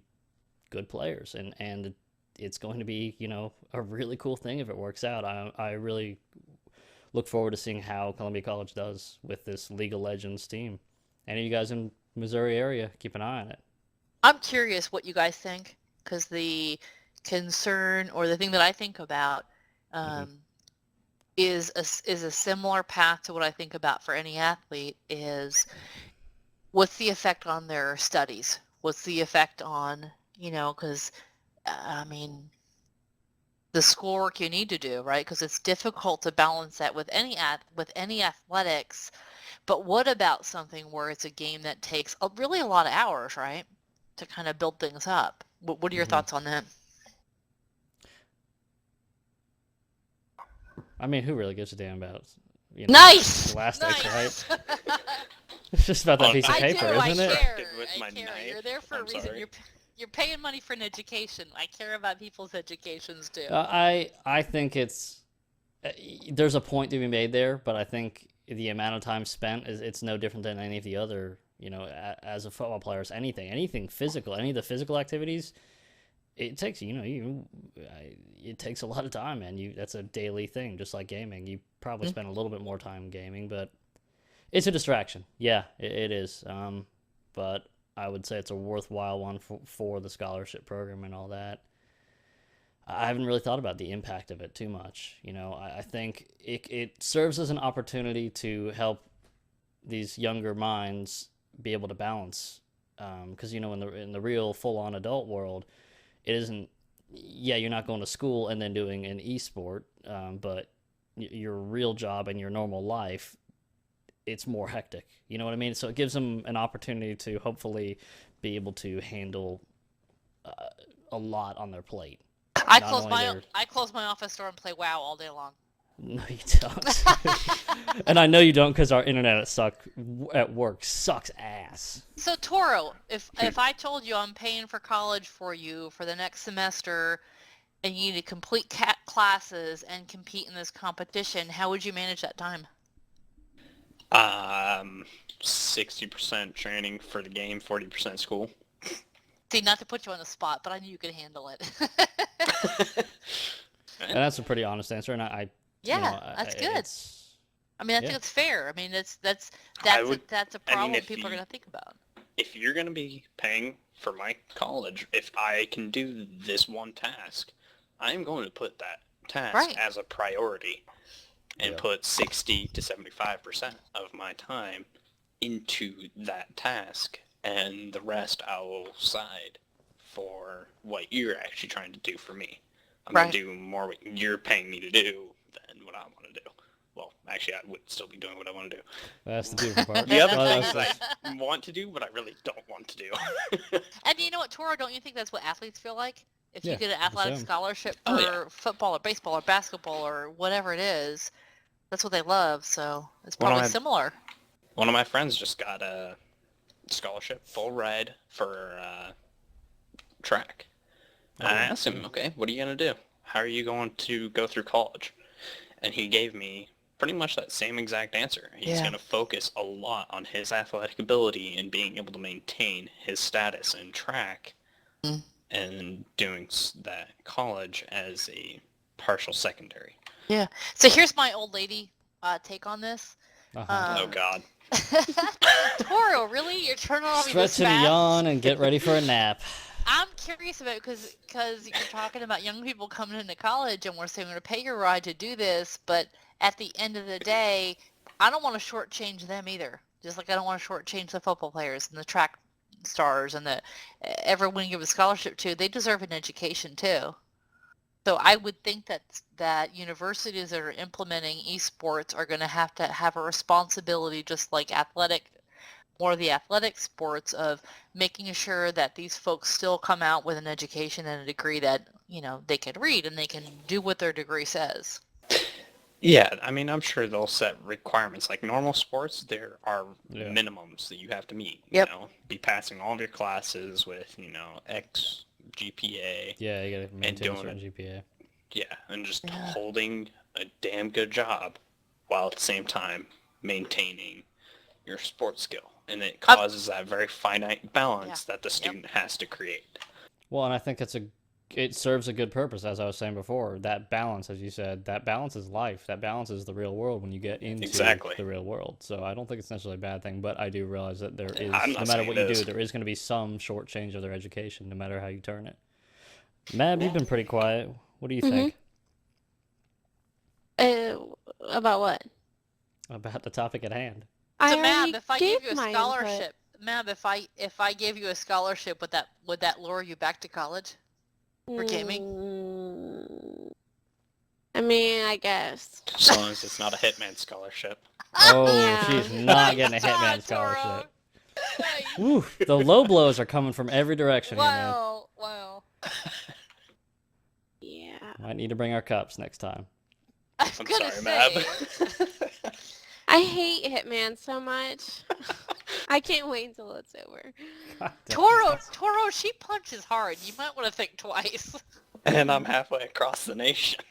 good players. And it's going to be, a really cool thing if it works out. I really look forward to seeing how Columbia College does with this League of Legends team. Any of you guys in Missouri area, keep an eye on it. I'm curious what you guys think, because the concern or the thing that I think about is a similar path to what I think about for any athlete is what's the effect on their studies? What's the effect on, because, the schoolwork you need to do, right? Because it's difficult to balance that with any athletics. But what about something where it's a game that takes really a lot of hours, right, to kind of build things up? What are your thoughts on that? I mean, who really gives a damn about, Nice! elastics, Nice! right? It's just about that piece of paper, I isn't it? care. With my I care. knife. You're there for a reason. Sorry. You're paying money for an education. I care about people's educations too. I think there's a point to be made there, but I think the amount of time spent it's no different than any of the other, as a football player, anything physical, any of the physical activities. It takes it takes a lot of time, and that's a daily thing, just like gaming. You probably spend a little bit more time gaming, but it's a distraction. Yeah, it is. But I would say it's a worthwhile one for the scholarship program and all that. I haven't really thought about the impact of it too much. I think it serves as an opportunity to help these younger minds be able to balance. Because in the real full-on adult world, it isn't. Yeah, you're not going to school and then doing an esport, but your real job and your normal life, it's more hectic. You know what I mean? So it gives them an opportunity to hopefully be able to handle a lot on their plate. I close my office door and play WoW all day long. No, you don't. And I know you don't, because our internet at work sucks ass. So Toro, if I told you I'm paying for college for you for the next semester, and you need to complete classes and compete in this competition, how would you manage that time? 60% training for the game, 40% school. See, not to put you on the spot, but I knew you could handle it. And that's a pretty honest answer, and that's good. I think it's fair. I mean, that's a problem people are going to think about. If you're going to be paying for my college, if I can do this one task, I'm going to put that task as a priority and put 60 to 75% of my time into that task, and the rest I'll side for what you're actually trying to do for me. I'm going to do more what you're paying me to do than what I want to do. Well, actually, I would still be doing what I want to do. That's the beautiful part. The other things I want to do, but I really don't want to do. And you know what, Toro, don't you think that's what athletes feel like? If you get an athletic same. scholarship for football or baseball or basketball or whatever it is, that's what they love, so it's probably similar. One of my friends just got a scholarship, full ride for track. And I asked him, okay, what are you going to do? How are you going to go through college? And he gave me pretty much that same exact answer. He's Yeah. going to focus a lot on his athletic ability and being able to maintain his status in track, Mm. and doing that in college as a partial secondary. Yeah. So here's my old lady take on this. Oh God. Toro, really? You're turning on me this Stretch and fast? yawn and get ready for a nap. I'm curious about because you're talking about young people coming into college and we're saying we're going to pay your ride to do this, but at the end of the day, I don't want to shortchange them either. Just like I don't want to shortchange the football players and the track stars and the everyone you give a scholarship to. They deserve an education too. So I would think that universities that are implementing esports are going to have a responsibility, just like more of the athletic sports, of making sure that these folks still come out with an education and a degree that, they can read and they can do what their degree says. Yeah, I mean, I'm sure they'll set requirements. Like normal sports, there are Yeah. minimums that you have to meet. Yep. Be passing all of your classes with, X GPA. Yeah, you gotta maintain a doing certain GPA. Yeah, and just Yeah. holding a damn good job while at the same time maintaining your sports skill. And it causes that very finite balance that the student has to create. Well, and I think it serves a good purpose, as I was saying before. That balance, as you said, that balance is life. That balance is the real world when you get into Exactly. the real world. So I don't think it's necessarily a bad thing, but I do realize that there is, I'm no not matter saying what it you do, is. there is going to be some short change of their education, no matter how you turn it. Mab, you've been pretty quiet. What do you think About what? about the topic at hand? So, I Mab, already if I gave gave you a my input. scholarship, Mab, if I gave you a scholarship, would that lure you back to college for gaming? I mean, I guess. As long as it's not a Hitman scholarship. Oh, Yeah. she's not getting a Nice Hitman job, Toro. scholarship. Nice. Woo, the low blows are coming from every direction here, man. Wow. Yeah. Might need to bring our cups next time. I was I'm gonna sorry, say. Mab. I hate Hitman so much. I can't wait until it's over. God damn. Toro, she punches hard. You might want to think twice. And I'm halfway across the nation.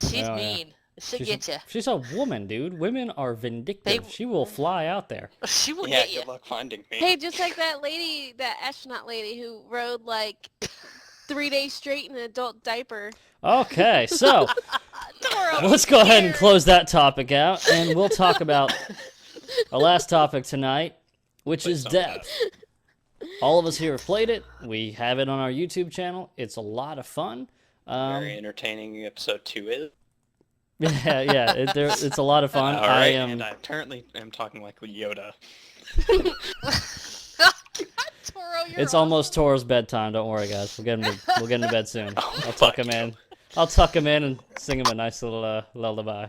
She's Oh, yeah. mean. She'll get you. She's a woman, dude. Women are vindictive. She will fly out there. She will Yeah, get you. good luck finding me. Hey, just like that lady, that astronaut lady who rode like 3 days straight in an adult diaper. Okay, so Toro, let's go ahead and close that topic out, and we'll talk about our last topic tonight, which is Please don't depth. All of us here have played it. We have it on our YouTube channel. It's a lot of fun. Very entertaining episode 2 is. Yeah, it's a lot of fun. All right, and I apparently am talking like Yoda. Toro, you're It's awesome. almost Toro's bedtime. Don't worry, guys. We'll get him to bed soon. Oh, I'll tuck him in. I'll tuck him in and sing him a nice little lullaby.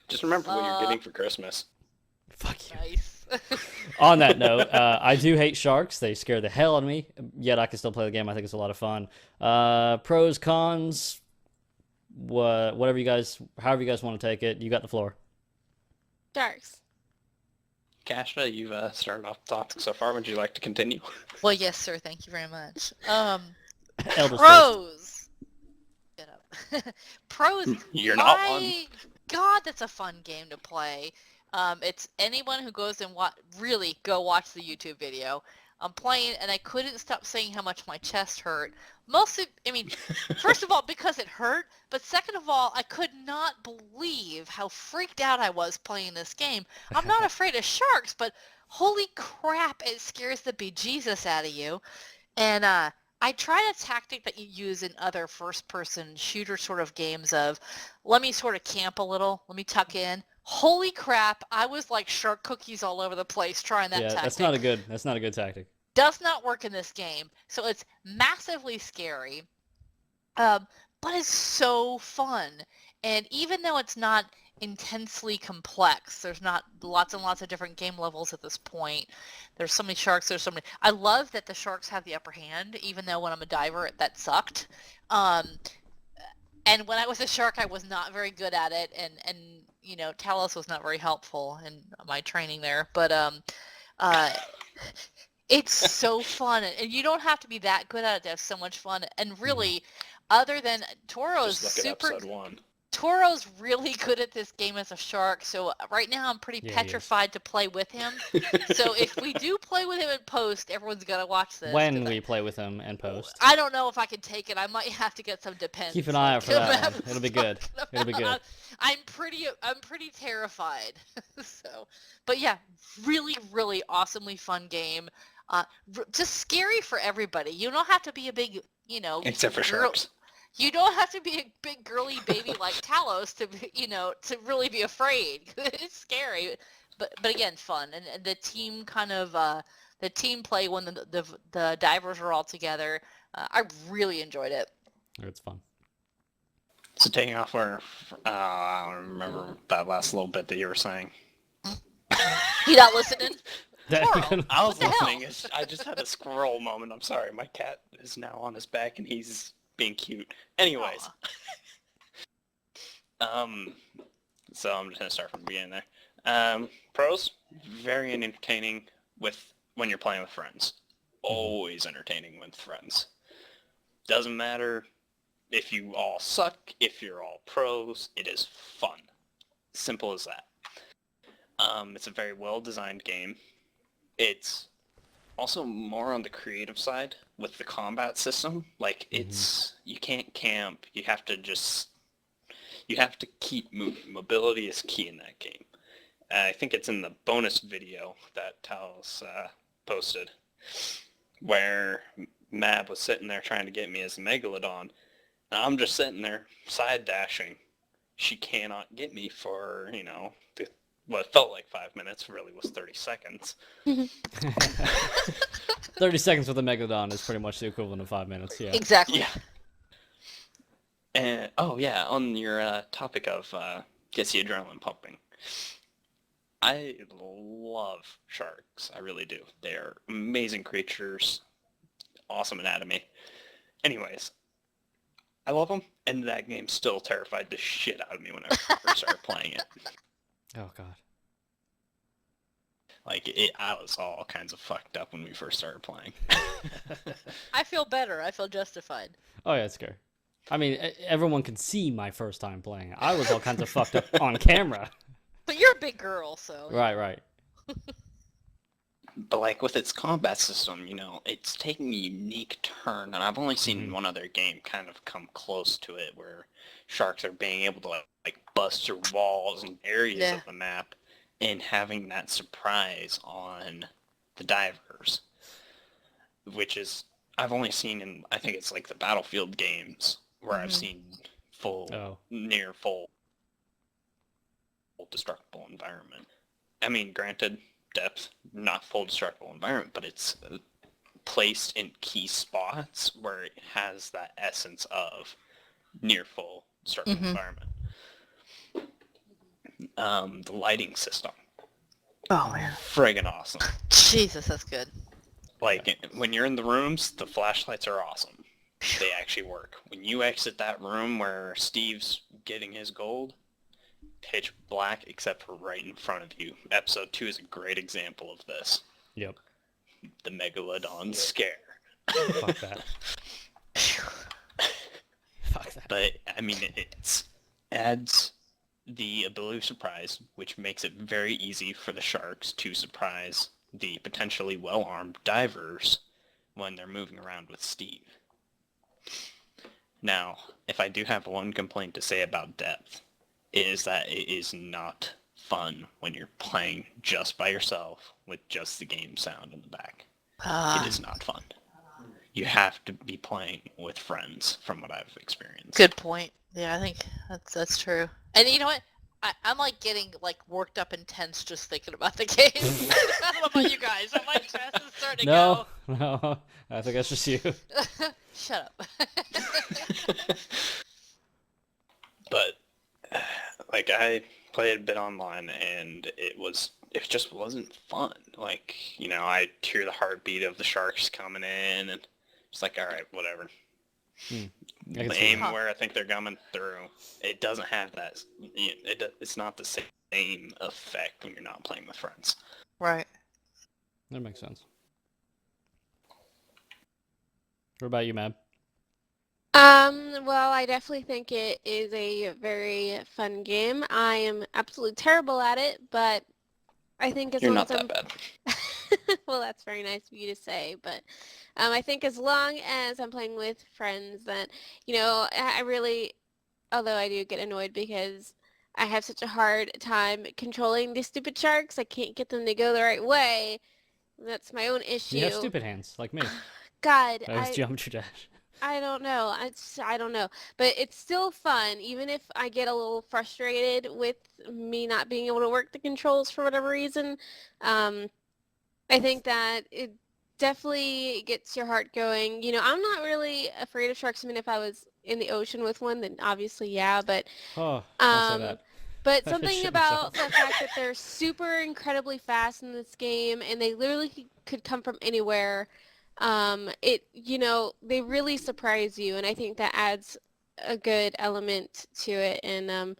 Just remember what you're getting for Christmas. Fuck you. Nice. On that note, I do hate sharks. They scare the hell out of me. Yet I can still play the game. I think it's a lot of fun. Pros, cons, however you guys want to take it. You got the floor. Sharks. Kashta, you've started off the topic so far. Would you like to continue? Well, yes, sir. Thank you very much. Elders first. Pros. Get up. Pros. You're not My one. God, that's a fun game to play. It's anyone who goes and really go watch the YouTube video. I'm playing, and I couldn't stop saying how much my chest hurt. First of all, because it hurt, but second of all, I could not believe how freaked out I was playing this game. I'm not afraid of sharks, but holy crap, it scares the bejesus out of you. And I tried a tactic that you use in other first-person shooter sort of games of, let me sort of camp a little, let me tuck in. Holy crap, I was like shark cookies all over the place trying that tactic. That's not a good tactic. Does not work in this game. So it's massively scary, but it's so fun. And even though it's not intensely complex, there's not lots and lots of different game levels at this point. There's so many sharks. I love that the sharks have the upper hand, even though when I'm a diver, that sucked. And when I was a shark, I was not very good at it, and Talos was not very helpful in my training there. But it's so fun, and you don't have to be that good at it to have so much fun. And really, other than Toro's Just look at super, episode 1. Toro's really good at this game as a shark, so right now I'm pretty Yeah, he is. petrified to play with him. So if we do play with him in post, everyone's gonna watch this. When we play with him and post. I don't know if I can take it. I might have to get some depends. Keep an eye out for that Matt one. It'll was be good. talking It'll be about. good. I'm pretty terrified. So, but yeah, really, really awesomely fun game. Just scary for everybody. You don't have to be a big, Except for girl- sharks. You don't have to be a big girly baby like Talos to, to really be afraid. It's scary, but again, fun. And the team kind of the team play when the divers are all together. I really enjoyed it. It's fun. So taking off where I don't remember that last little bit that you were saying. You not listening? That- I was What the hell? listening. I just had a squirrel moment. I'm sorry. My cat is now on his back and he's being cute. Anyways. So I'm just gonna start from the beginning there. Pros, very entertaining when you're playing with friends. Always entertaining with friends. Doesn't matter if you all suck, if you're all pros, it is fun. Simple as that. It's a very well-designed game. It's also more on the creative side with the combat system. Like, you can't camp. You have to keep moving. Mobility is key in that game. I think it's in the bonus video that Talos posted, where Mab was sitting there trying to get me as a Megalodon, and I'm just sitting there side dashing. She cannot get me for, what felt like 5 minutes really was 30 seconds. 30 seconds with a Megalodon is pretty much the equivalent of 5 minutes, yeah. Exactly. Yeah. And, on your topic of gets the adrenaline pumping, I love sharks. I really do. They're amazing creatures, awesome anatomy. Anyways, I love them, and that game still terrified the shit out of me when I first started playing it. Oh, God. Like, I was all kinds of fucked up when we first started playing. I feel better. I feel justified. Oh, yeah, it's scary. I mean, everyone can see my first time playing. I was all kinds of fucked up on camera. But you're a big girl, so. Right. But, like, with its combat system, it's taking a unique turn, and I've only seen one other game kind of come close to it, where sharks are being able to, like, bust through walls and areas of the map, and having that surprise on the divers, which is, I've only seen in, I think it's like the Battlefield games, where I've seen near full destructible environment. I mean, granted, depth, not full destructible environment, but it's placed in key spots where it has that essence of near full destructible environment. The lighting system. Oh, man. Friggin' awesome. Jesus, that's good. Like, when you're in the rooms, the flashlights are awesome. They actually work. When you exit that room where Steve's getting his gold, pitch black except for right in front of you. Episode 2 is a great example of this. Yep. The Megalodon scare. Fuck that. Fuck that. But, I mean, it adds the ability of surprise, which makes it very easy for the sharks to surprise the potentially well-armed divers when they're moving around with Steve. Now, if I do have one complaint to say about depth, it is that it is not fun when you're playing just by yourself with just the game sound in the back. It is not fun. You have to be playing with friends, from what I've experienced. Good point. Yeah, I think that's true. And you know what? I'm like getting like worked up and tense just thinking about the game. I don't know about you guys. My chest is starting to go. No, I think that's just you. Shut up. But, like, I played a bit online, and it just wasn't fun. Like, I hear the heartbeat of the sharks coming in, and it's like, all right, whatever. Aim where I think they're coming through. It doesn't have that. It's not the same effect when you're not playing with friends. Right. That makes sense. What about you, Mab? Well, I definitely think it is a very fun game. I am absolutely terrible at it, but I think as You're long not as that I'm bad. well, that's very nice of you to say, but I think as long as I'm playing with friends, that I really, although I do get annoyed because I have such a hard time controlling these stupid sharks. I can't get them to go the right way. That's my own You have issue. stupid hands, like me. God, That was Geometry Dash. I don't know. I don't know. But it's still fun, even if I get a little frustrated with me not being able to work the controls for whatever reason. Um, I think that it definitely gets your heart going. I'm not really afraid of sharks. I mean, if I was in the ocean with one, then obviously, yeah. Oh, don't say Um, that. but I should something shit myself. about the fact that they're super incredibly fast in this game, and they literally could come from anywhere. They really surprise you, and I think that adds a good element to it. And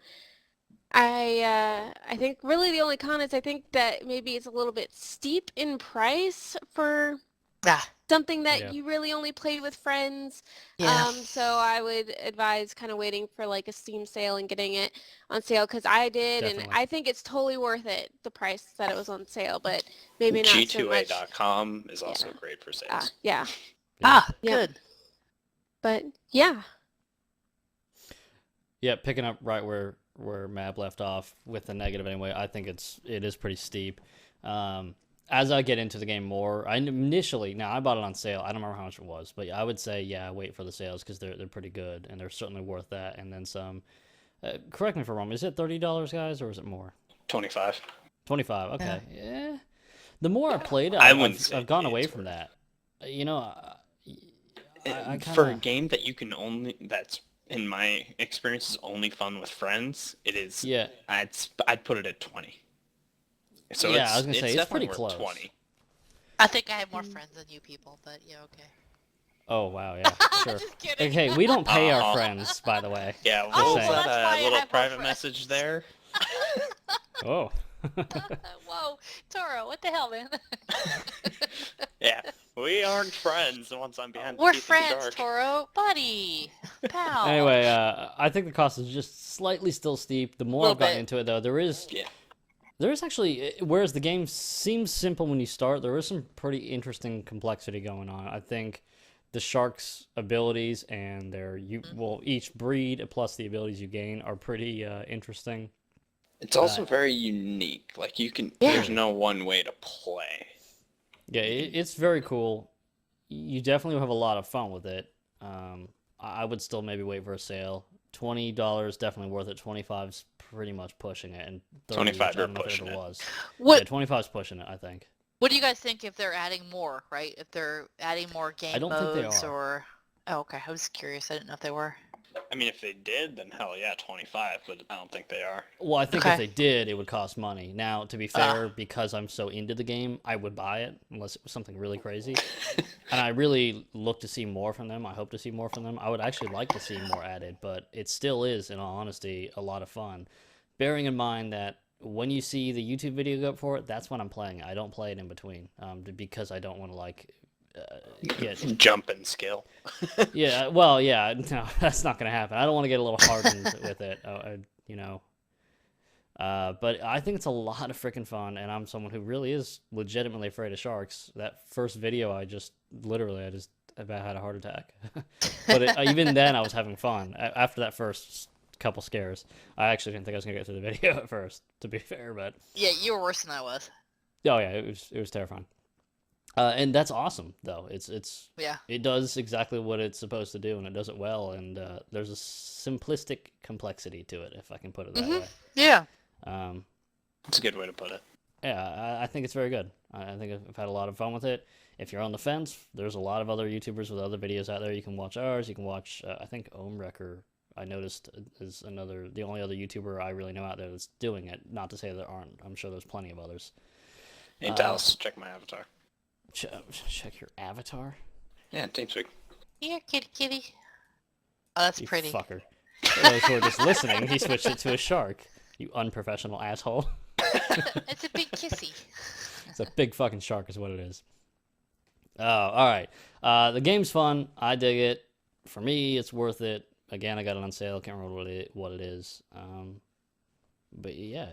I think really the only con is I think that maybe it's a little bit steep in price for Ah, something that Yeah. you really only played with friends. yeah. So I would advise kind of waiting for like a Steam sale and getting it on sale because I did, and Definitely. I think it's totally worth it, the price that it was on sale, but maybe not so much. G2A.com is also Yeah. great for sales. Yeah, Ah, Yep. good. but yeah. Yeah, picking up right where Mab left off with the negative anyway, I think it is pretty steep. As I get into the game more, I bought it on sale. I don't remember how much it was, but I would say wait for the sales because they're pretty good and they're certainly worth that. And then some. Correct me if I'm wrong. Is it $30, guys, or is it more? 25. 25. Okay. Yeah. The more I played it, I wouldn't say I've gone away it's from worth that. You know, I For a kind of. game that that's in my experience is only fun with friends, it is. Yeah. I'd put it at 20. So Yeah, I was gonna say, it's definitely pretty worth close. 20. I think I have more friends than you people, but yeah, okay. Oh wow, yeah, sure. Just kidding. Okay, we don't pay our Uh-huh. friends, by the way. Yeah, Just what was saying. well, that's why I that? A little have more private friends. message there? Oh. Whoa, Toro, what the hell, man? Yeah, we aren't friends once I'm behind the We're teeth of the friends, shark. Toro, buddy, pal. Anyway, I think the cost is just slightly still steep. The more Little I've gotten bit. into it, though, there is actually, whereas the game seems simple when you start, there is some pretty interesting complexity going on. I think the sharks' abilities and each breed plus the abilities you gain are pretty interesting. It's also very unique. Like there's no one way to play. Yeah, it's very cool. You definitely have a lot of fun with it. I would still maybe wait for a sale. $20 definitely worth it. 25's pretty much pushing it, and 30, 25 which I don't know if pushing it it. was. What Yeah, 25's pushing it, I think. What do you guys think if they're adding more? Right, if they're adding more game don't modes, think they are. or oh, okay, I was curious. I didn't know if they were. I mean, if they did, then hell yeah, 25. But I don't think they are. Well, I think Okay. if they did, it would cost money. Now, to be fair, because I'm so into the game, I would buy it unless it was something really crazy. And I really look to see more from them. I hope to see more from them. I would actually like to see more added, but it still is, in all honesty, a lot of fun. Bearing in mind that when you see the YouTube video go up for it, that's when I'm playing it. I don't play it in between because I don't want to get Jump and skill. yeah, well, yeah, no, that's not gonna happen. I don't want to get a little hardened with it, but I think it's a lot of freaking fun, and I'm someone who really is legitimately afraid of sharks. That first video, I just about had a heart attack. But even then, I was having fun. After that first couple scares, I actually didn't think I was gonna get through the video at first, to be fair, but Yeah, you were worse than I was. oh yeah, it was terrifying. And that's awesome, though. Yeah. It does exactly what it's supposed to do, and it does it well. And there's a simplistic complexity to it, if I can put it that way. Yeah. That's a good way to put it. Yeah, I think it's very good. I think I've had a lot of fun with it. If you're on the fence, there's a lot of other YouTubers with other videos out there. You can watch ours. You can watch, I think, Ohmwrecker, I noticed, is the only other YouTuber I really know out there that's doing it. Not to say there aren't. I'm sure there's plenty of others. Hey, Dallas, check my avatar. Check your avatar? Yeah, TeamSpeak. Here, kitty. Oh, that's You pretty. fucker. For those who are just listening, he switched it to a shark. You unprofessional asshole. It's a big kissy. It's a big fucking shark is what it is. Oh, alright. The game's fun. I dig it. for me, it's worth it. Again, I got it on sale. I can't remember what it is. But yeah,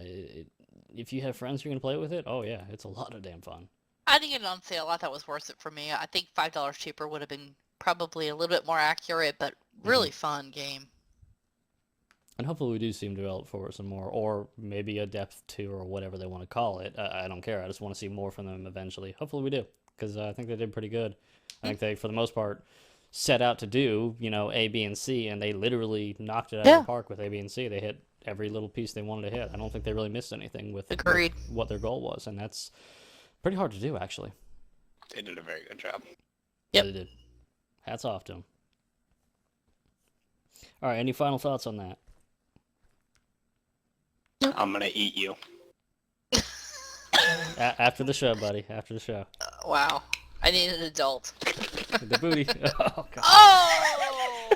if you have friends who can play with it, oh yeah, it's a lot of damn fun. I didn't get it on sale. I thought it was worth it for me. I think $5 cheaper would have been probably a little bit more accurate, but really fun game. And hopefully we do see them develop for some more, or maybe a depth 2 or whatever they want to call it. I don't care. I just want to see more from them eventually. Hopefully we do, because I think they did pretty good. I think they, for the most part, set out to do, A, B, and C, and they literally knocked it out of the park with A, B, and C. They hit every little piece they wanted to hit. I don't think they really missed anything with what their goal was, and that's pretty hard to do, actually. They did a very good job. Yeah, they did. Hats off to them. All right, any final thoughts on that? I'm gonna eat you. After the show, buddy. After the show. Wow. I need an adult. The booty. Oh, God. Oh!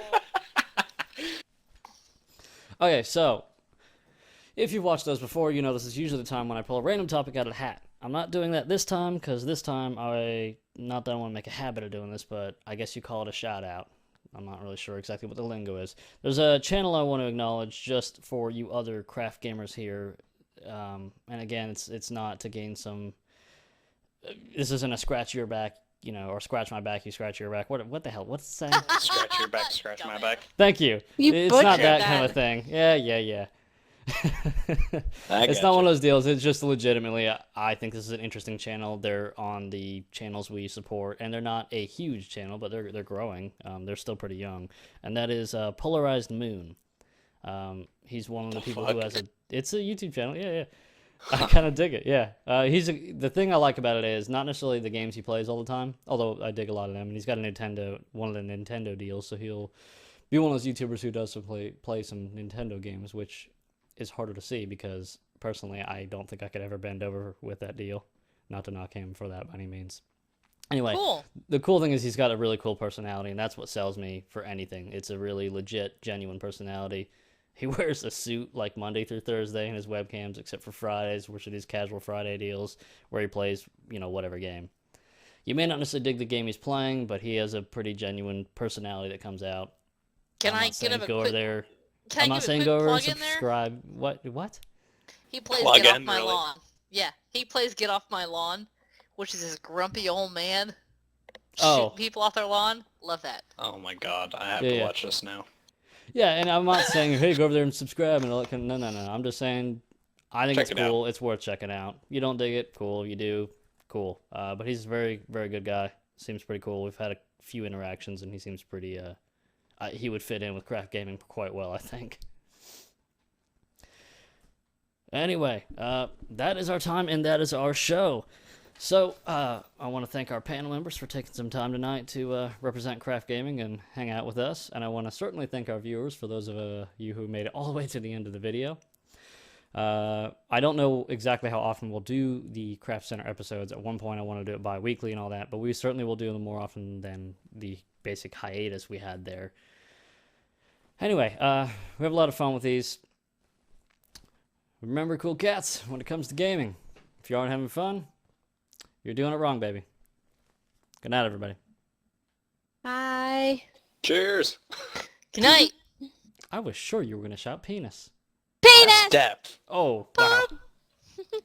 Okay, so if you've watched those before, you know this is usually the time when I pull a random topic out of the hat. I'm not doing that this time, because this time not that I want to make a habit of doing this, but I guess you call it a shout out. I'm not really sure exactly what the lingo is. There's a channel I want to acknowledge just for you other craft gamers here. And again, it's not to gain some... This isn't a scratch your back, or scratch my back, you scratch your back. What the hell? What's it saying? Scratch your back, scratch my back. Thank you. It's not that kind of thing. Yeah. It's not one of those deals. It's just legitimately, I think this is an interesting channel. They're on the channels we support, and they're not a huge channel, but they're growing. They're still pretty young, and that is Polarized Moon. He's one of the people who has it's a YouTube channel. Yeah. I kind of dig it. Yeah. The thing I like about it is not necessarily the games he plays all the time, although I dig a lot of them. And he's got one of the Nintendo deals, so he'll be one of those YouTubers who does play some Nintendo games, which is harder to see because personally I don't think I could ever bend over with that deal. Not to knock him for that by any means. Anyway, The cool thing is he's got a really cool personality, and that's what sells me for anything. It's a really legit, genuine personality. He wears a suit like Monday through Thursday in his webcams, except for Fridays, which are these casual Friday deals where he plays, whatever game. You may not necessarily dig the game he's playing, but he has a pretty genuine personality that comes out. Can I get him a go over there? Can I'm not saying go over and subscribe. What? He plays Get Off My Lawn. Yeah, he plays Get Off My Lawn, which is this grumpy old man shooting people off their lawn. Love that. Oh my God, I have to watch this now. Yeah, and I'm not saying, hey, go over there and subscribe and all that. No. I'm just saying, I think it's cool. It's worth checking out. You don't dig it, cool. You do, cool. But he's a very, very good guy. Seems pretty cool. We've had a few interactions, and he seems pretty. He would fit in with craft gaming quite well, I think. Anyway, that is our time, and that is our show. So, I want to thank our panel members for taking some time tonight to represent craft gaming and hang out with us. And I want to certainly thank our viewers for those of you who made it all the way to the end of the video. I don't know exactly how often we'll do the Craft Center episodes. At one point, I want to do it bi-weekly and all that, but we certainly will do them more often than the basic hiatus we had there. Anyway, we have a lot of fun with these. Remember, cool cats, when it comes to gaming, if you aren't having fun, you're doing it wrong, baby. Good night, everybody. Bye. Cheers. Good night. I was sure you were going to shout penis. Penis! That's depth. Oh, wow.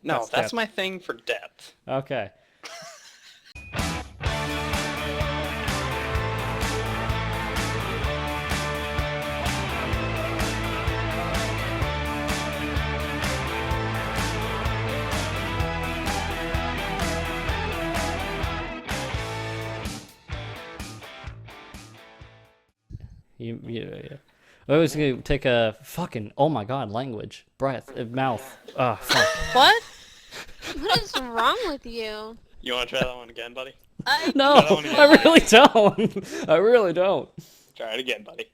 No, that's my thing for depth. Okay. Yeah. I was going to take a fucking, oh my God, language, breath, mouth. Oh, fuck. What? What is wrong with you? You want to try that one again, buddy? No, I really don't. I really don't. Try it again, buddy.